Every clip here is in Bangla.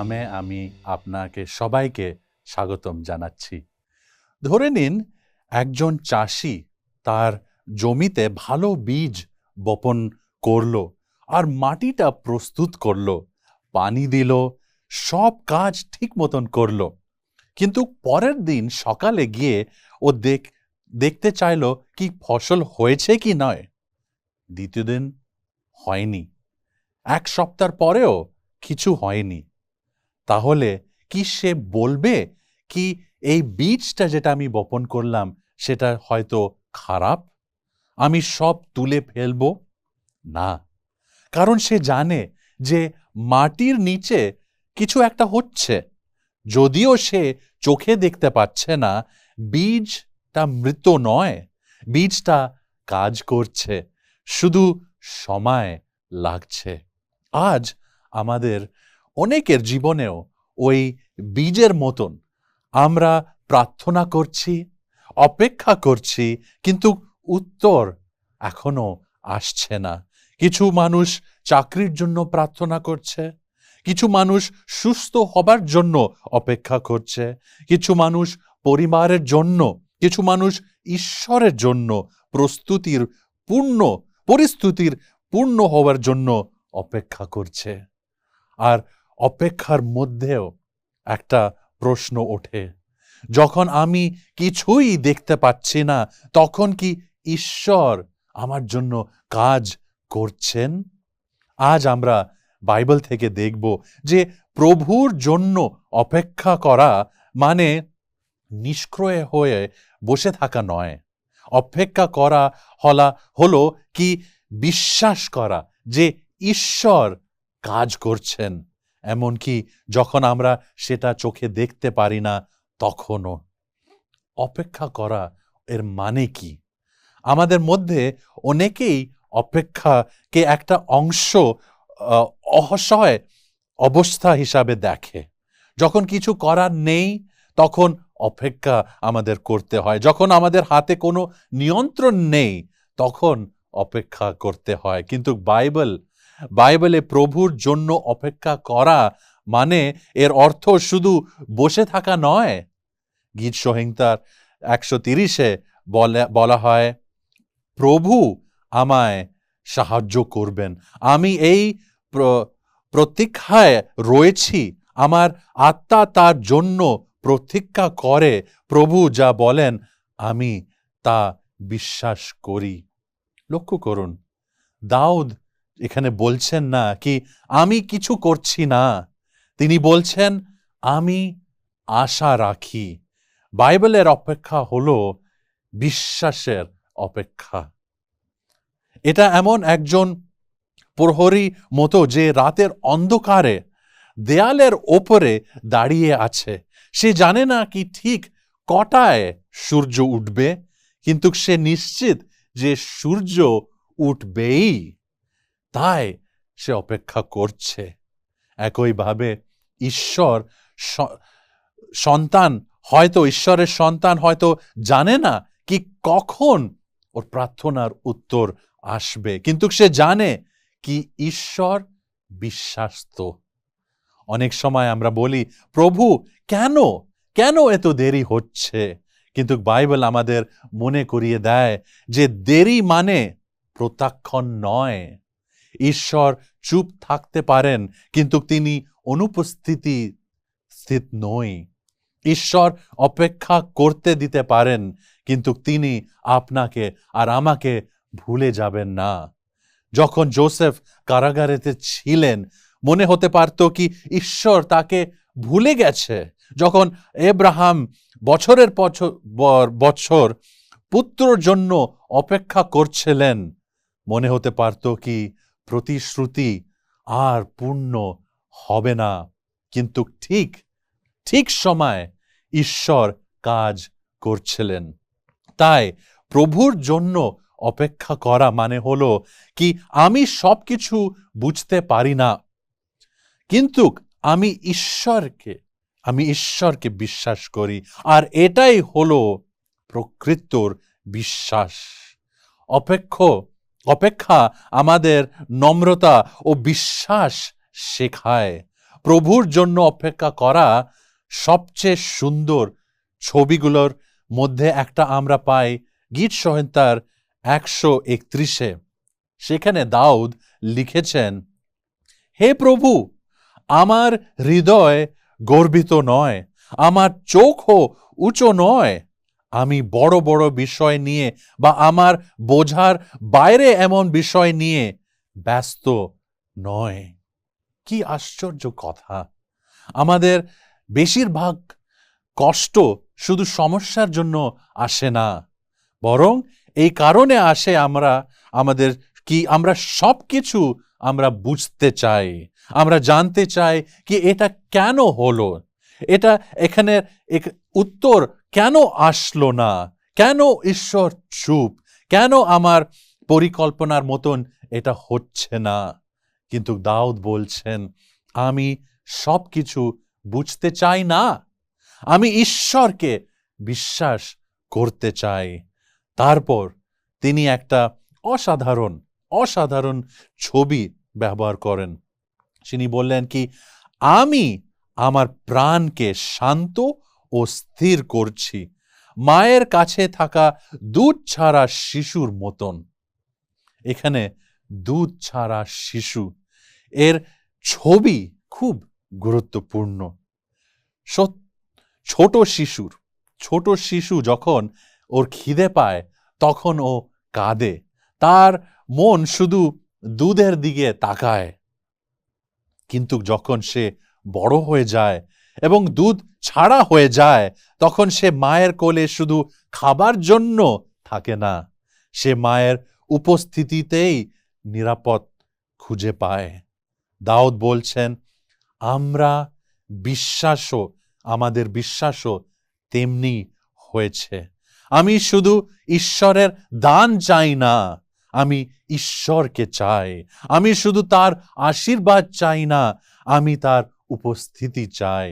নামে আমি আপনাকে সবাইকে স্বাগতম জানাচ্ছি। ধরে নিন একজন চাষি তার জমিতে ভালো বীজ বপন করলো আর মাটিটা প্রস্তুত করলো, পানি দিল, সব কাজ ঠিক মতন করলো। কিন্তু পরের দিন সকালে গিয়ে ও দেখতে চাইলো কি ফসল হয়েছে কি নয়। দ্বিতীয় দিন হয়নি, এক সপ্তাহ পরেও কিছু হয়নি। তাহলে কি সে বলবে কি এই বীজটা যেটা আমি বপন করলাম সেটা হয়তো খারাপ, আমি সব তুলে ফেলবো? না, কারণ সে জানে যে মাটির নিচে কিছু একটা হচ্ছে। যদিও সে চোখে দেখতে পাচ্ছে না, বীজটা মৃত নয়, বীজটা কাজ করছে, শুধু সময় লাগছে। আজ আমাদের অনেকের জীবনেও ওই বীজের মতন আমরা প্রার্থনা করছি, অপেক্ষা করছি, কিন্তু উত্তর এখনো আসছে না। কিছু মানুষ চাকরির জন্য প্রার্থনা করছে, কিছু মানুষ সুস্থ হবার জন্য অপেক্ষা করছে, কিছু মানুষ পরিবারের জন্য, কিছু মানুষ ঈশ্বরের জন্য পরিস্থিতির পূর্ণ হওয়ার জন্য অপেক্ষা করছে। আর অপেক্ষার মধ্যেও একটা প্রশ্ন ওঠে, যখন আমি কিছুই দেখতে পাচ্ছি না, তখন কি ঈশ্বর আমার জন্য কাজ করছেন? আজ আমরা বাইবেল থেকে দেখব যে প্রভুর জন্য অপেক্ষা করা মানে নিষ্ক্রিয় হয়ে বসে থাকা নয়। অপেক্ষা করা হলো কি বিশ্বাস করা যে ঈশ্বর কাজ করছেন, এমনকি যখন আমরা সেটা চোখে দেখতে পারি না তখনও। অপেক্ষা করা এর মানে কি? আমাদের মধ্যে অনেকেই অপেক্ষাকে একটা অংশ অসহায় অবস্থা হিসাবে দেখে। যখন কিছু করার নেই তখন অপেক্ষা আমাদের করতে হয়, যখন আমাদের হাতে কোনো নিয়ন্ত্রণ নেই তখন অপেক্ষা করতে হয়। কিন্তু বাইবেলে প্রভুর জন্য অপেক্ষা করা মানে এর অর্থ শুধু বসে থাকা নয়। গীত সংহিতার 130-এ বলা হয়, প্রভু আমায় সাহায্য করবেন, আমি এই প্রতীক্ষায় রয়েছি, আমার আত্মা তার জন্য প্রতীক্ষা করে। প্রভু যা বলেন আমি তা বিশ্বাস করি। লক্ষ্য করুন, দাউদ এখানে বলছেন না কি আমি কিছু করছি না, তিনি বলছেন আমি আশা রাখি। বাইবেলের অপেক্ষা হলো বিশ্বাসের অপেক্ষা। এটা এমন একজন প্রহরী মতো যে রাতের অন্ধকারে দেয়ালের ওপরে দাঁড়িয়ে আছে। সে জানে না কি ঠিক কটায় সূর্য উঠবে, কিন্তু সে নিশ্চিত যে সূর্য উঠবেই, তাই সে অপেক্ষা করছে। একইভাবে ঈশ্বরের সন্তান হয়তো জানে না কি কখন ওর প্রার্থনার উত্তর আসবে, কিন্তু সে জানে কি ঈশ্বর বিশ্বাস্ত। অনেক সময় আমরা বলি, প্রভু কেন এত দেরি হচ্ছে? কিন্তু বাইবেল আমাদের মনে করিয়ে দেয় যে দেরি মানে প্রত্যাখ্যান নয়। ঈশ্বর চুপ থাকতে পারেন, কিন্তু তিনি অনুপস্থিত নই। ঈশ্বর অপেক্ষা করতে দিতে পারেন, কিন্তু তিনি আপনাকে আর আমাকে ভুলে যাবেন না। যখন যোসেফ কারাগারেতে ছিলেন, মনে হতে পারত কি ঈশ্বর তাকে ভুলে গেছে। যখন আব্রাহাম বছরের বছর পুত্রর জন্য অপেক্ষা করছিলেন, মনে হতে পারত কি প্রতিশ্রুতি আর পূর্ণ হবে না। কিন্তু ঠিক সময় ঈশ্বর কাজ করছিলেন। তাই প্রভুর জন্য অপেক্ষা করা মানে হলো কি আমি সবকিছু বুঝতে পারি না, কিন্তু আমি ঈশ্বরকে বিশ্বাস করি, আর এটাই হলো প্রকৃত বিশ্বাস। অপেক্ষা আমাদের নম্রতা ও বিশ্বাস শেখায়। প্রভুর জন্য অপেক্ষা করা সবচেয়ে সুন্দর ছবিগুলোর মধ্যে একটা আমরা পাই গীত সংহিতার 131। সেখানে দাউদ লিখেছেন, হে প্রভু, আমার হৃদয় গর্বিত নয়, আমার চোখও উঁচু নয়, আমি বড় বড় বিষয় নিয়ে বা আমার বোঝার বাইরে এমন বিষয় নিয়ে ব্যস্ত নয়। কি আশ্চর্য কথা! আমাদের বেশিরভাগ কষ্ট শুধু সমস্যার জন্য আসে না, বরং এই কারণে আসে আমরা সবকিছু আমরা বুঝতে চাই, আমরা জানতে চাই কি এটা কেন হলো, এটা এখানে উত্তর কেন আসলো না, কেন ঈশ্বর চুপ, কেন আমার পরিকল্পনার মতন এটা হচ্ছে না। কিন্তু দাউদ বলছেন, আমি সবকিছু বুঝতে চাই না, আমি ঈশ্বরকে বিশ্বাস করতে চাই। তারপর তিনি একটা অসাধারণ ছবি ব্যবহার করেন। তিনি বললেন কি, আমি আমার প্রাণকে শান্ত ও স্থির করছি, মায়ের কাছে থাকা দুধ ছাড়া শিশুর মতন। এখানে দুধ ছাড়া শিশু এর ছবি খুব গুরুত্বপূর্ণ। ছোট শিশু যখন ওর খিদে পায় তখন ও কাঁদে, তার মন শুধু দুধের দিকে তাকায়। কিন্তু যখন সে বড় হয়ে যায় এবং দুধ ছাড়া হয়ে যায়, তখন সে মায়ের কোলে শুধু খাবার জন্য থাকে না, সে মায়ের উপস্থিতিতেই নিরাপদ খুঁজে পায়। দাউদ বলছেন, আমাদের বিশ্বাসও তেমনি হয়েছে। আমি শুধু ঈশ্বরের দান চাই না, আমি ঈশ্বরকে চাই। আমি শুধু তার আশীর্বাদ চাই না, আমি তার উপস্থিতি চাই।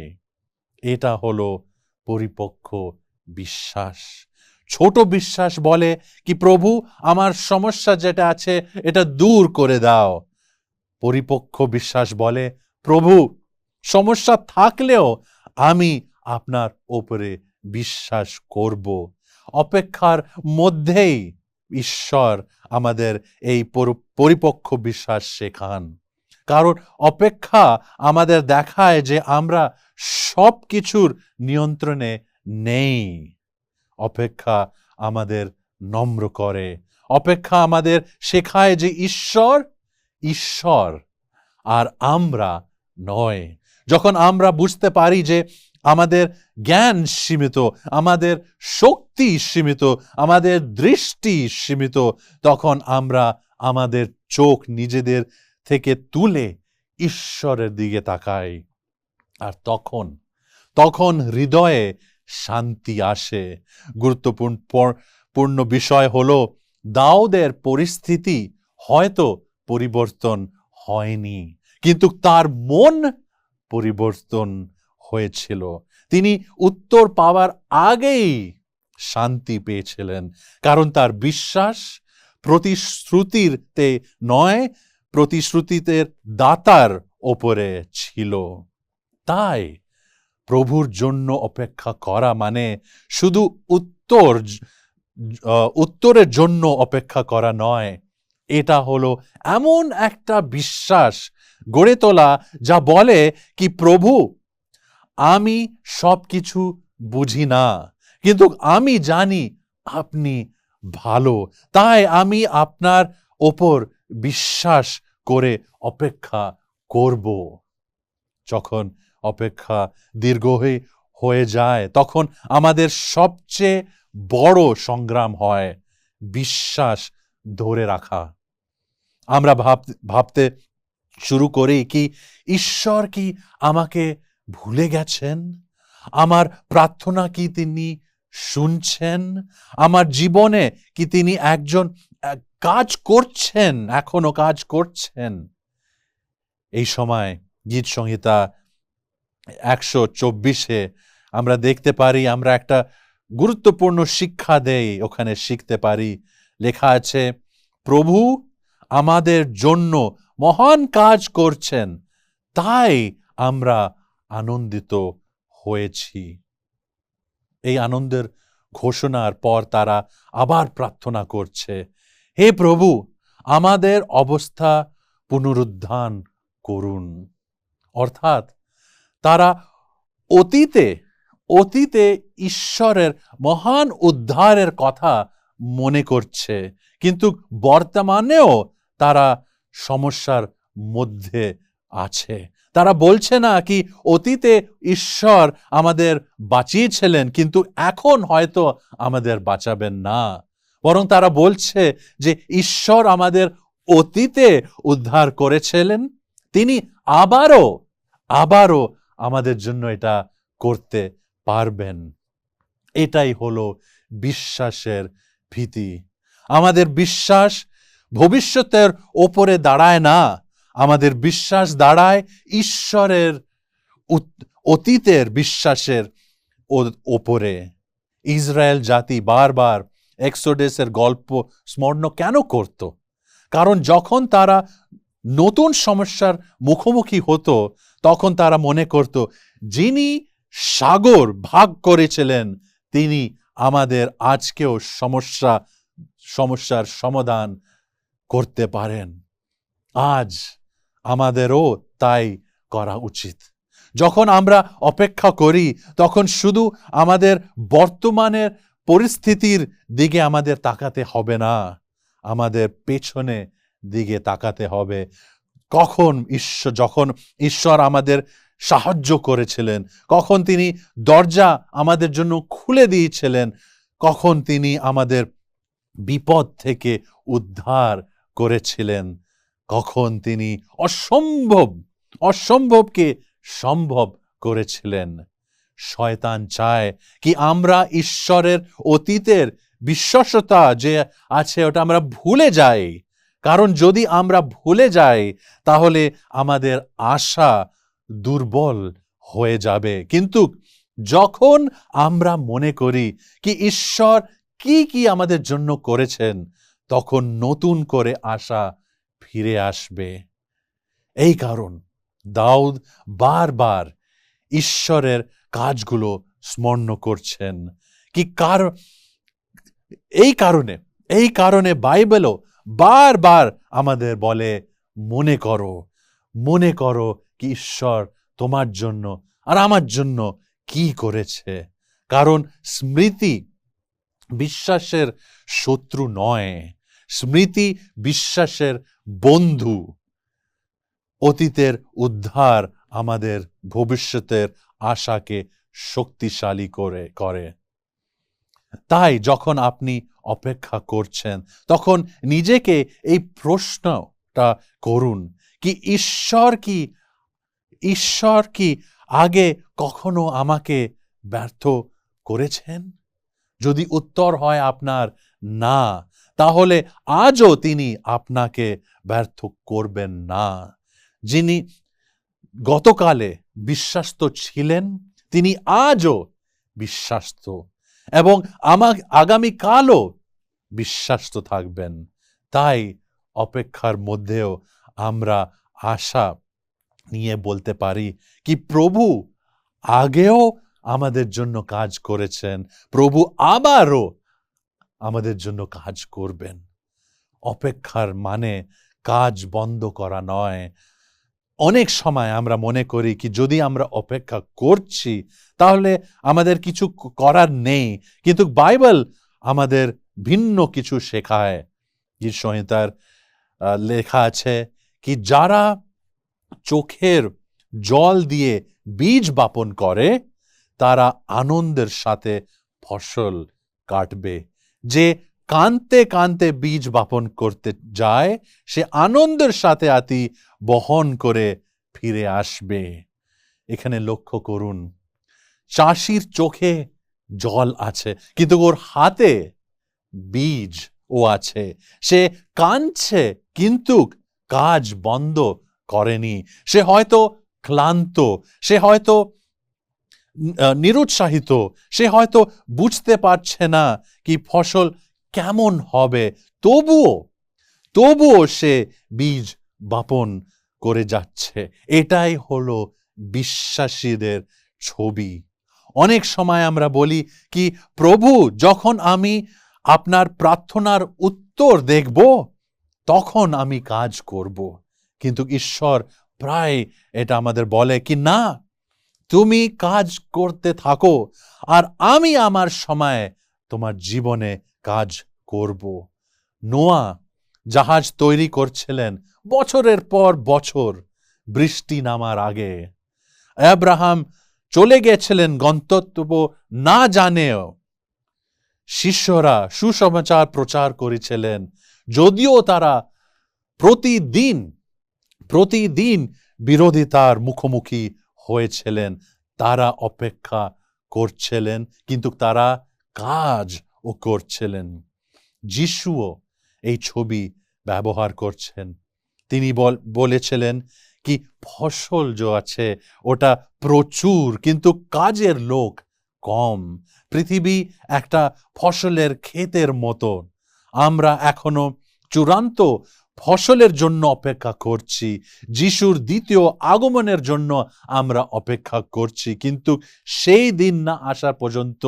এটা হলো পরিপক্ক বিশ্বাস। ছোট বিশ্বাস বলে কি, প্রভু, আমার সমস্যা যেটা আছে এটা দূর করে দাও। পরিপক্ক বিশ্বাস বলে, প্রভু, সমস্যা থাকলেও আমি আপনার ওপরে বিশ্বাস করব। অপেক্ষার মধ্যেই ঈশ্বর আমাদের এই পরিপক্ক বিশ্বাস শেখান। কারণ অপেক্ষা আমাদের দেখায় যে আমরা সব কিছুর নিয়ন্ত্রণে নেই। অপেক্ষা আমাদের নম্র করে। অপেক্ষা আমাদের শেখায় যে ঈশ্বর আর আমরা নয়। যখন আমরা বুঝতে পারি যে আমাদের জ্ঞান সীমিত, আমাদের শক্তি সীমিত, আমাদের দৃষ্টি সীমিত, তখন আমরা আমাদের চোখ নিজেদের থেকে তুলে ঈশ্বরের দিকে তাকাই। আর তখন হৃদয়ে শান্তি আসে। গুরুত্বপূর্ণ বিষয় হলো, দাউদের পরিস্থিতি হয়তো পরিবর্তন হয়নি, কিন্তু তার মন পরিবর্তন হয়েছিল। তিনি উত্তর পাওয়ার আগেই শান্তি পেয়েছিলেন, কারণ তার বিশ্বাস প্রতিশ্রুতিতে নয়, প্রতিশ্রুতিতে দাতার ওপরে ছিল। তাই প্রভুর জন্য অপেক্ষা করা মানে শুধু উত্তরের জন্য অপেক্ষা করা নয়, এটা হলো এমন একটা বিশ্বাস গড়ে তোলা যা বলে কি, প্রভু, আমি সবকিছু বুঝি না, কিন্তু আমি জানি আপনি ভালো, তাই আমি আপনার ওপর বিশ্বাস করে অপেক্ষা করব। যখন অপেক্ষা দীর্ঘ হয়ে যায়, তখন আমাদের সবচেয়ে বড় সংগ্রাম হয় বিশ্বাস ধরে রাখা। আমরা ভাবতে শুরু করি কি, ঈশ্বর কি আমাকে ভুলে গেছেন? আমার প্রার্থনা কি তিনি শুনছেন? আমার জীবনে কি তিনি এখনো কাজ করছেন? এই সময় গীত সংহিতা 124 আমরা দেখতে পারি, আমরা একটা গুরুত্বপূর্ণ শিক্ষা ওখানে শিখতে পারি। লেখা আছে, প্রভু আমাদের জন্য মহান কাজ করছেন, তাই আমরা আনন্দিত হয়েছি। এই আনন্দের ঘোষণার পর তারা আবার প্রার্থনা করছে, হে প্রভু, আমাদের অবস্থা পুনরুদ্ধার করুন। অর্থাৎ তারা অতীতে ঈশ্বরের মহান উদ্ধারের কথা মনে করছে, কিন্তু বর্তমানেও তারা সমস্যার মধ্যে আছে। তারা বলছে না কি অতীতে ঈশ্বর আমাদের বাঁচিয়েছিলেন, কিন্তু এখন হয়তো আমাদের বাঁচাবেন না, বরং তারা বলছে যে ঈশ্বর আমাদের অতীতে উদ্ধার করেছিলেন, তিনি আবারও আমাদের জন্য এটা করতে পারবেন। এটাই হলো বিশ্বাসের ভীতি। আমাদের বিশ্বাস ভবিষ্যতের ওপরে দাঁড়ায় না, আমাদের বিশ্বাস দাঁড়ায় ঈশ্বরের অতীতের বিশ্বাসের ওপরে। ইসরায়েল জাতি বারবার এক্সোডাসের গল্প স্মরণ কেন করত? কারণ যখন তারা নতুন সমস্যার মুখোমুখি হতো, তখন তারা মনে করত যিনি সাগর ভাগ করেছিলেন তিনি আমাদের আজকেও সমস্যার সমাধান করতে পারেন। আজ আমাদেরও তাই করা উচিত। যখন আমরা অপেক্ষা করি, তখন শুধু আমাদের বর্তমানের পরিস্থিতির দিকে আমাদের তাকাতে হবে না, আমাদের পেছনে দিকে তাকাতে হবে। যখন ঈশ্বর আমাদের সাহায্য করেছিলেন, কখন তিনি দরজা আমাদের জন্য খুলে দিয়েছিলেন, কখন তিনি আমাদের বিপদ থেকে উদ্ধার করেছিলেন, কখন তিনি অসম্ভবকে সম্ভব করেছিলেন। শয়তান চায় কি আমরা ঈশ্বরের অতীতের বিশ্বাসতা যে আছে ওটা আমরা ভুলে যাই। কারণ যদি আমরা ভুলে যাই তাহলে আমাদের আশা দুর্বল হয়ে যাবে। কিন্তু যখন আমরা মনে করি কি ঈশ্বর কি আমাদের জন্য করেছেন, তখন নতুন করে আশা ফিরে আসবে। এই কারণ দাউদ বারবার ঈশ্বরের কাজগুলো স্মরণ করছেন। কি এই কারণে বাইবেলও বারবার আমাদের বলে মনে করো কি ঈশ্বর তোমার জন্য আর আমার জন্য কি করেছে। কারণ স্মৃতি বিশ্বাসের শত্রু নয়, স্মৃতি বিশ্বাসের বন্ধু। অতীতের উদ্ধার আমাদের ভবিষ্যতের আশাকে শক্তিশালী করে। তাই যখন আপনি অপেক্ষা করছেন, তখন নিজেকে এই প্রশ্নটা করুন কি ঈশ্বর কি আগে কখনো আমাকে ব্যর্থ করেছেন? যদি উত্তর হয় আপনার না, তাহলে আজও তিনি আপনাকে ব্যর্থ করবেন না। যিনি গতকালে বিশ্বাস্ত ছিলেন, তিনি আজও বিশ্বাস্ত এবং আগামীকালও বিশ্বাস্ত থাকবেন। তাই অপেক্ষার মধ্যেও আমরা আশা নিয়ে বলতে পারি কি প্রভু আগেও আমাদের জন্য কাজ করেছেন, প্রভু আবারও আমাদের জন্য কাজ করবেন। অপেক্ষার মানে কাজ বন্ধ করা নয়। অনেক সময় আমরা মনে করি কি যদি আমরা অপেক্ষা করছি তাহলে আমাদের কিছু করার নেই, কিন্তু বাইবেল আমাদের ভিন্ন কিছু শেখায়। গীত সংহিতার লেখা আছে কি যারা চোখের জল দিয়ে বীজ বপন করে তারা আনন্দের সাথে ফসল কাটবে। যে কাঁদতে কাঁদতে বীজ বপন করতে যায় সে আনন্দের সাথে আতি বহন করে ফিরে আসবে। এখানে লক্ষ্য করুন, চাষির চোখে জল আছে কিন্তু ওর হাতে বীজ আছে। সে কাঁদছে কিন্তু কাজ বন্ধ করেনি। সে হয়তো ক্লান্ত, সে হয়তো নিরুৎসাহিত, সে হয়তো বুঝতে পারছে না কি ফসল কেমন হবে, তবুও সে বীজ বপন করে যাচ্ছে। এটাই হলো বিশ্বাসীদের ছবি। অনেক সময় আমরা বলি কি, প্রভু, যখন আমি আপনার প্রার্থনার উত্তর দেখব তখন আমি কাজ করব। কিন্তু ঈশ্বর প্রায় এটা আমাদের বলে কি, না, তুমি কাজ করতে থাকো আর আমি আমার সময়ে তোমার জীবনে কাজ করব। নোয়া জাহাজ তৈরি করছিলেন বছরের পর বছর বৃষ্টি নামার আগে। আব্রাহাম চলে গেছিলেন গন্তব্য না জানেও। শিষ্যরা সুসমাচার প্রচার করেছিলেন, যদিও তারা প্রতিদিন বিরোধিতার মুখোমুখি হয়েছিলেন। তারা অপেক্ষা করছিলেন, কিন্তু তারা কাজও করছিলেন। যিশুও এই ছবি ব্যবহার করছেন। তিনি বলেছিলেন কি, ফসল যে আছে ওটা প্রচুর, কিন্তু কাজের লোক কম। পৃথিবী একটা ফসলের ক্ষেতের মতো। আমরা এখনো চূড়ান্ত ফসলের জন্য অপেক্ষা করছি। যিশুর দ্বিতীয় আগমনের জন্য আমরা অপেক্ষা করছি, কিন্তু সেই দিন না আসা পর্যন্ত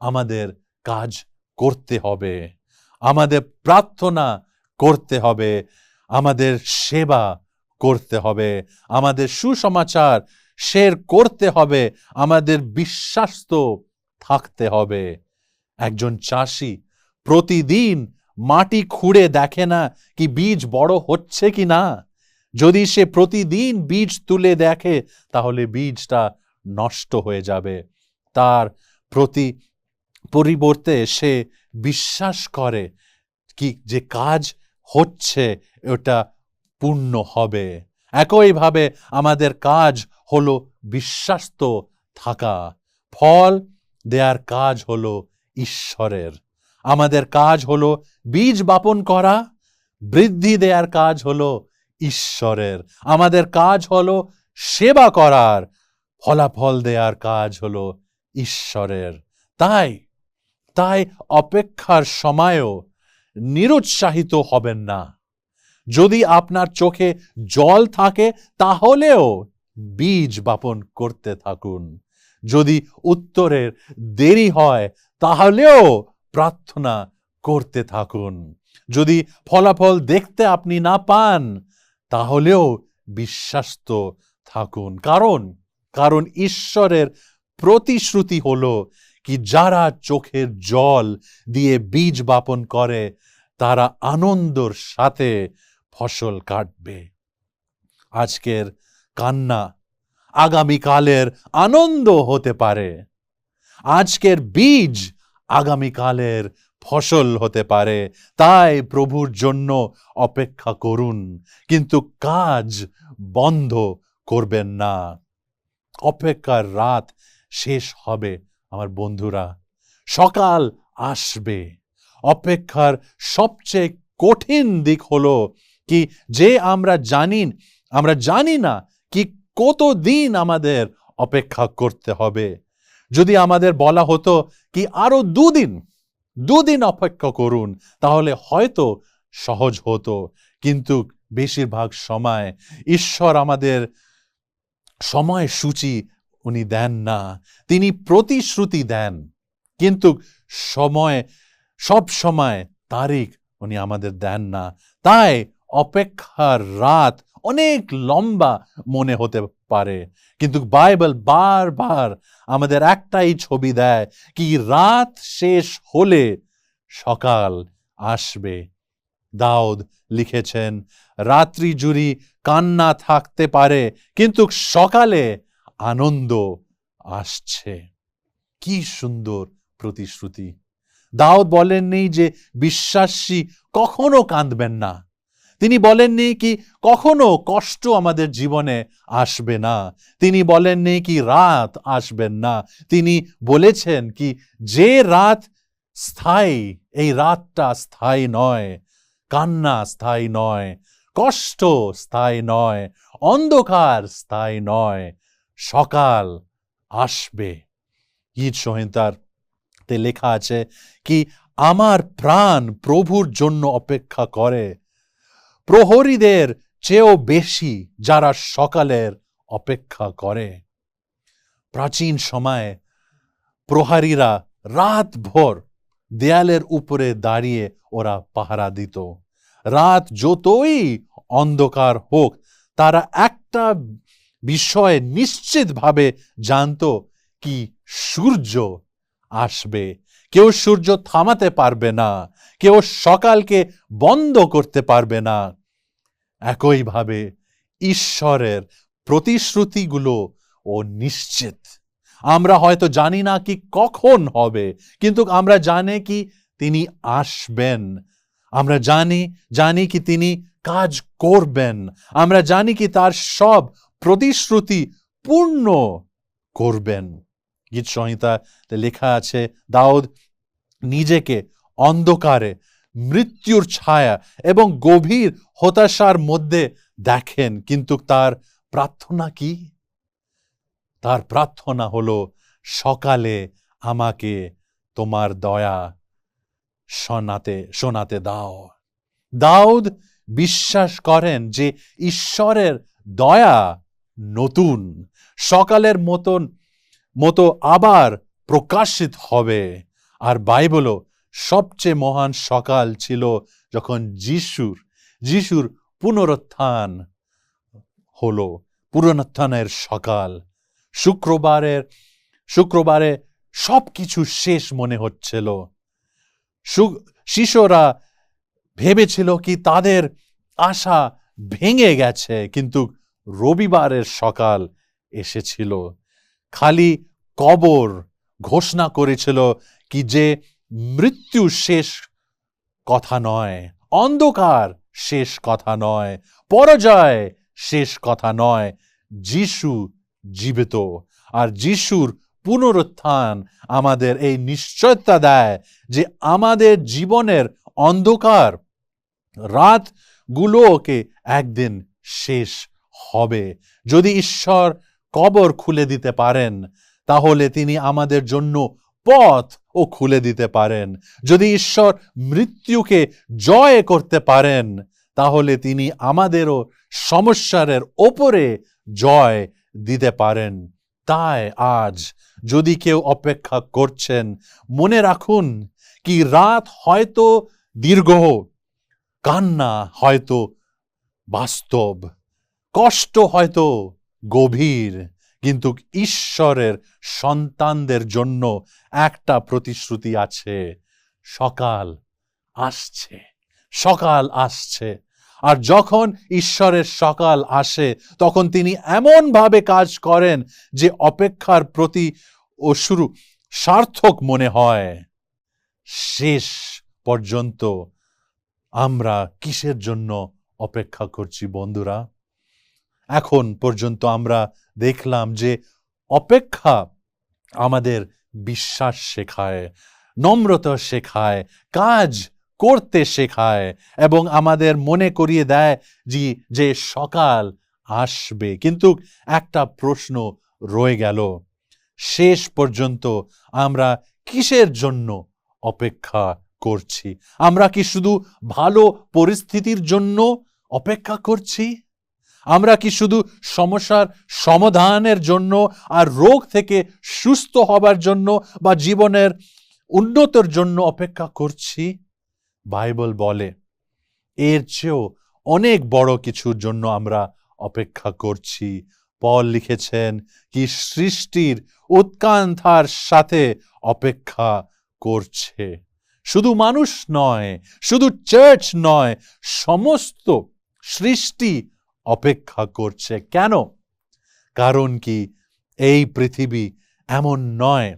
আমাদের কাজ করতে হবে, আমাদের প্রার্থনা করতে হবে, আমাদের সেবা করতে হবে, আমাদের সুসমাচার শেয়ার করতে হবে, আমাদের বিশ্বাস তো থাকতে হবে। একজন চাষি প্রতিদিন মাটি খুঁড়ে দেখে না কি বীজ বড় হচ্ছে কি না? যদি সে প্রতিদিন বীজ তুলে দেখে তাহলে বীজটা নষ্ট হয়ে যাবে। তার পরিবর্তে সে বিশ্বাস করে কি যে কাজ হচ্ছে, ওটা পূর্ণ হবে। একইভাবে আমাদের কাজ হলো বিশ্বাস্ত থাকা। ফল দেওয়ার কাজ হলো ঈশ্বরের। আমাদের কাজ হলো বীজ বপন করা, বৃদ্ধি দেওয়ার কাজ হলো ঈশ্বরের। আমাদের কাজ হলো সেবা করার, ফলাফল দেওয়ার কাজ হলো ঈশ্বরের। তাই অপেক্ষার সময়ও নিরুৎসাহিত হবেন না। যদি আপনার চোখে জল থাকে তাহলেও বীজ বপন করতে থাকুন। যদি উত্তরের দেরি হয় তাহলেও প্রার্থনা করতে থাকুন। যদি ফলাফল দেখতে আপনি না পান তাহলেও বিশ্বাস্ত থাকুন। কারণ ঈশ্বরের প্রতিশ্রুতি হলো কি, যারা চোখের জল দিয়ে বীজ বপন করে তারা আনন্দর সাথে ফসল কাটবে। আজকের কান্না আগামীকালের আনন্দ হতে পারে। আজকের বীজ আগামীকালের ফসল হতে পারে। তাই প্রভুর জন্য অপেক্ষা করুন, কিন্তু কাজ বন্ধ করবেন না। অপেক্ষার রাত শেষ হবে আমার বন্ধুরা, সকাল আসবে। অপেক্ষার সবচেয়ে কঠিন দিক হলো কি, যে আমরা জানি না কি কতদিন আমাদের অপেক্ষা করতে হবে। যদি আমাদের বলা হতো কি আরো দুদিন অপেক্ষা করুন তাহলে হয়তো সহজ হতো, কিন্তু বেশিরভাগ সময় ঈশ্বর আমাদের সময়সূচি উনি দেন না। তিনি প্রতিশ্রুতি দেন, কিন্তু সব সময় তারিখ উনি আমাদের দেন না। তাই অপেক্ষার রাত অনেক লম্বা মনে হতে পারে, কিন্তু বাইবেল বারবার আমাদের একটাই ছবি দেয় কি, রাত শেষ হলে সকাল আসবে। দাউদ লিখেছেন, রাত্রি জুড়ে কান্না থাকতে পারে কিন্তু সকালে আনন্দ আসছে। কি সুন্দর প্রতিশ্রুতি! দাউদ বলেননি যে বিশ্বাসী কখনো কাঁদবেন না। তিনি বলেননি কি কখনো কষ্ট আমাদের জীবনে আসবে না। তিনি বলেননি কি রাত আসবেন না। তিনি বলেছেন কি, যে রাত স্থায়ী, এই রাতটা স্থায়ী নয়, কান্না স্থায়ী নয়, কষ্ট স্থায়ী নয়, অন্ধকার স্থায়ী নয়, সকাল আসবে। গীত সংহিতাতে লেখা আছে কি, আমার প্রাণ প্রভুর জন্য অপেক্ষা করে, প্রহরীদের চেয়েও বেশি যারা সকালের অপেক্ষা করে। প্রাচীন সময়ে প্রহরীরা রাতভর দেয়ালের উপরে দাঁড়িয়ে ওরা পাহারা দিত। রাত যতই অন্ধকার হোক, তারা একটা বিষয়ে নিশ্চিতভাবে জানতো কি সূর্য আসবে। কেউ সূর্য থামাতে পারবে না, কেউ সকালকে বন্ধ করতে পারবে না। একইভাবে ঈশ্বরের প্রতিশ্রুতিগুলো ও নিশ্চিত। আমরা হয়তো জানি না কি কখন হবে, কিন্তু আমরা জানি কি তিনি আসবেন। আমরা জানি কি তিনি কাজ করবেন। আমরা জানি কি তার সব প্রতিশ্রুতি পূর্ণ করবেন। গীত সংহিতাতে লেখা আছে, দাউদ নিজেকে অন্ধকারে, মৃত্যুর ছায়া এবং গভীর হতাশার মধ্যে দেখেন, কিন্তু তার প্রার্থনা কি? তার প্রার্থনা হলো, সকালে আমাকে তোমার দয়া শোনাতে দাও। দাউদ বিশ্বাস করেন যে ঈশ্বরের দয়া নতুন সকালের মতো আবার প্রকাশিত হবে। আর বাইবেলও সবচেয়ে মহান সকাল ছিল যখন যিশুর পুনরুত্থান হলো, পুনরুত্থানের সকাল। শুক্রবারে সবকিছু শেষ মনে হচ্ছিল। শিশুরা ভেবেছিল কি তাদের আশা ভেঙে গেছে, কিন্তু রবিবারের সকাল এসেছিল। খালি কবর ঘোষণা করেছিল কি যে মৃত্যু শেষ কথা নয়, অন্ধকার শেষ কথা নয়, পরাজয় শেষ কথা নয়। যিশু জীবিত, আর যিশুর পুনরুত্থান আমাদের এই নিশ্চয়তা দেয় যে আমাদের জীবনের অন্ধকার রাতগুলোকে একদিন শেষ হবে। যদি ঈশ্বর কবর খুলে দিতে পারেন, তাহলে তিনি আমাদের জন্য পথ ও খুলে দিতে পারেন। যদি ঈশ্বর মৃত্যুকে জয় করতে পারেন, তাহলে তিনি আমাদেরও সমস্যার ওপরে জয় দিতে পারেন। তাই আজ যদি কেউ অপেক্ষা করছেন, মনে রাখুন কি রাত হয়তো দীর্ঘ, কান্না হয়তো বাস্তব, কষ্ট হয়তো গভীর, কিন্তু ঈশ্বরের সন্তানদের জন্য একটা প্রতিশ্রুতি আছে, সকাল আসছে, সকাল আসছে। আর যখন ঈশ্বরের সকাল আসে, তখন তিনি এমন ভাবে কাজ করেন যে অপেক্ষার প্রতি ও শুরু সার্থক মনে হয়। শেষ পর্যন্ত আমরা কিসের জন্য অপেক্ষা করছি বন্ধুরা? এখন পর্যন্ত আমরা দেখলাম যে অপেক্ষা আমাদের বিশ্বাস শেখায়, নম্রতা শেখায়, কাজ করতে শেখায় এবং আমাদের মনে করিয়ে দেয় যে সকাল আসবে। কিন্তু একটা প্রশ্ন রয়ে গেল, শেষ পর্যন্ত আমরা কিসের জন্য অপেক্ষা করছি? আমরা কি শুধু ভালো পরিস্থিতির জন্য অপেক্ষা করছি? আমরা কি শুধু সমস্যার সমাধানের জন্য আর রোগ থেকে সুস্থ হবার জন্য বা জীবনের উন্নতির জন্য অপেক্ষা করছি? বাইবেল বলে এর চেয়েও অনেক বড় কিছুর জন্য আমরা অপেক্ষা করছি। পল লিখেছেন কি সৃষ্টির উৎকণ্ঠার সাথে অপেক্ষা করছে। শুধু মানুষ নয়, শুধু চার্চ নয়, সমস্ত সৃষ্টি অপেক্ষা করছে। কেন? কারণ কি এই পৃথিবী এমন নয়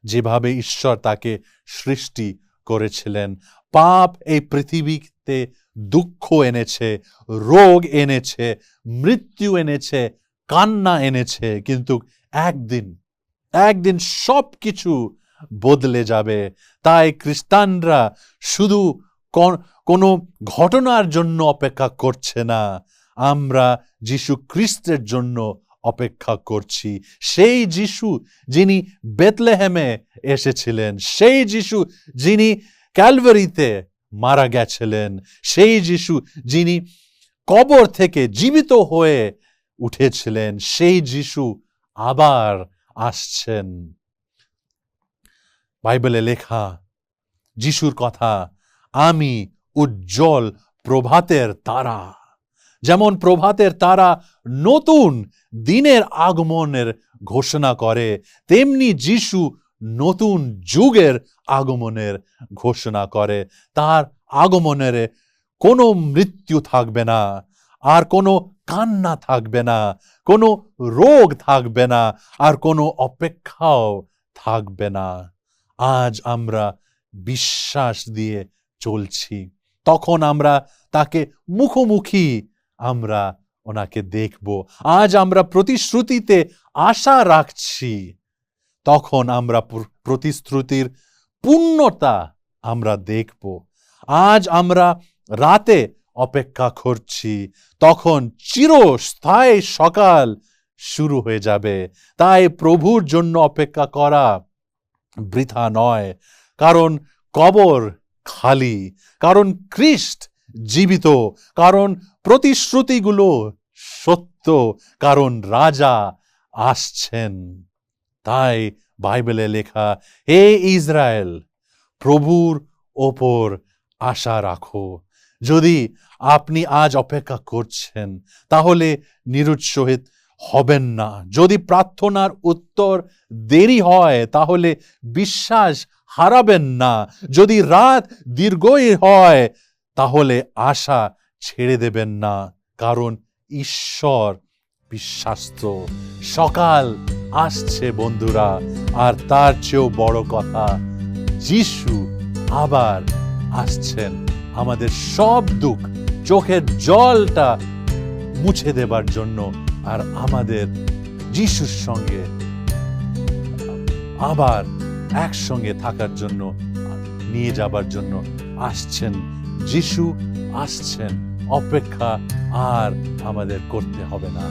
যেভাবে ঈশ্বর তাকে সৃষ্টি করেছিলেন। পাপ এই পৃথিবীতে দুঃখ এনেছে, রোগ এনেছে, মৃত্যু এনেছে, কান্না এনেছে, কিন্তু একদিন সব কিছু বদলে যাবে। তাই খ্রিস্টানরা শুধু কোনো ঘটনার জন্য অপেক্ষা করছে না, আমরা যিশু খ্রিস্টের জন্য অপেক্ষা করছি। সেই যিশু যিনি বেথলেহেমে এসেছিলেন, সেই যিশু যিনি ক্যালভারিতে মারা গেছিলেন, সেই যিশু যিনি কবর থেকে জীবিত হয়ে উঠেছিলেন সেই যিশু আবার আসছেন। বাইবেলে লেখা যিশুর কথা, আমি উজ্জ্বল প্রভাতের তারা। যেমন প্রভাতের তারা নতুন দিনের আগমনের ঘোষণা করে, তেমনি যিশু নতুন যুগের আগমনের ঘোষণা করে। তার আগমনের কোনো মৃত্যু থাকবে না, আর কোনো কান্না থাকবে না, কোনো রোগ থাকবে না, আর কোনো অপেক্ষাও থাকবে না। আজ আমরা বিশ্বাস দিয়ে চলছি, তখন আমরা তাকে মুখোমুখি আমরা ওনাকে দেখব। আজ আমরা প্রতিশ্রুতিতে আশা রাখছি, তখন আমরা প্রতিশ্রুতির পূর্ণতা আমরা দেখব। আজ আমরা রাতে অপেক্ষা করছি, তখন চিরস্থায়ী সকাল শুরু হয়ে যাবে। তাই প্রভুর জন্য অপেক্ষা করা বৃথা নয়, কারণ কবর খালি, কারণ খ্রিস্ট জীবিত, কারণ প্রতিশ্রুতিগুলো সত্য, কারণ রাজা আসছেন। তাই বাইবেলে লেখা, হে ইসরায়েল, প্রভুর ওপর আশা রাখো। যদি আপনি আজ অপেক্ষা করছেন, তাহলে নিরুৎসাহিত হবেন না। যদি প্রার্থনার উত্তর দেরি হয়, তাহলে বিশ্বাস হারাবেন না। যদি রাত দীর্ঘই হয়, তাহলে আশা ছেড়ে দেবেন না, কারণ ঈশ্বর বিশ্বাস্ত। সকাল আসছে বন্ধুরা, আর তার চেয়েও বড় কথা, যিশু আবার আসছেন আমাদের সব দুঃখ, চোখের জলটা মুছে দেবার জন্য, আর আমাদের যিশুর সঙ্গে আবার একসঙ্গে থাকার জন্য, নিয়ে যাবার জন্য আসছেন। যিশু আসছেন, অপেক্ষা আর আমাদের করতে হবে না।